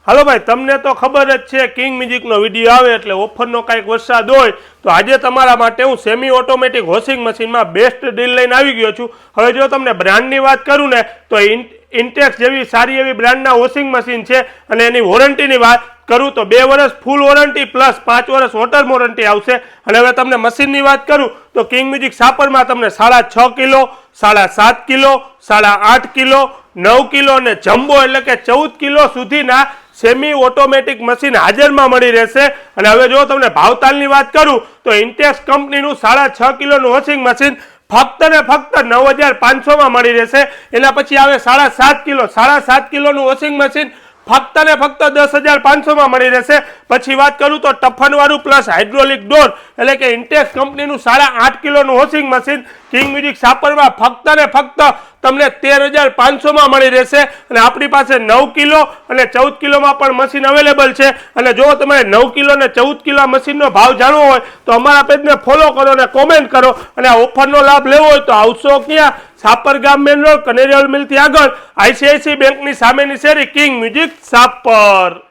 હાલો ભાઈ, તમને તો ખબર જ છે કિંગ મ્યુઝિકનો વિડીયો આવે એટલે ઓફરનો કાંઈક વરસાદ હોય તો આજે તમારા માટે હું સેમી ઓટોમેટિક વોશિંગ મશીનમાં બેસ્ટ ડીલ લઈને આવી ગયો છું. હવે જો તમને બ્રાન્ડની વાત કરું ને તો ઇન્ટેક્સ જેવી સારી એવી બ્રાન્ડના વોશિંગ મશીન છે અને એની વોરંટીની વાત કરું તો 2 વર્ષ ફૂલ વોરંટી પ્લસ 5 વર્ષ વોટર વોરંટી આવશે. અને હવે તમને મશીનની વાત કરું તો કિંગ મ્યુઝિક સાપરમાં તમને 6.5 કિલો, 7.5 કિલો, 8.5 કિલો, 9 કિલો અને જમ્બો એટલે કે 14 કિલો સુધીના સેમી ઓટોમેટિક મશીન હાજરમાં મળી રહેશે. અને હવે જો તમને ભાવતાલની વાત કરું તો ઇન્ટેક્સ કંપનીનું 6.5 કિલોનું વોશિંગ મશીન ફક્ત ને ફક્ત 9,500માં મળી રહેશે. એના પછી આવે 7.5 કિલોનું વોશિંગ મશીન ફક્ત ને ફક્ત 10,500માં મળી રહેશે. પછી વાત કરું તો ટફનવાળું પ્લસ હાઇડ્રોલિક ડોર એટલે કે ઇન્ટેક્સ કંપનીનું 8.5 કિલોનું વોશિંગ મશીન કિંગ મ્યુઝિક સાપરમાં ફક્ત ને ફક્ત તમને 13,500માં મળી રહેશે. અને આપણી પાસે 9 કિલો અને 14 કિલોમાં પણ મશીન અવેલેબલ છે. અને જો તમારે 9 કિલો અને 14 કિલો મશીનનો ભાવ જાણવો હોય તો અમારા પેજને ફોલો કરો અને કોમેન્ટ કરો. અને આ ઓફરનો લાભ લેવો હોય તો આવશો ક્યાં? સાપર ગામ મેન રોડ, કનેરિયા મિલથી આગળ, ICICI બેંકની સામેની શેરી, કિંગ મ્યુઝિક સાપર.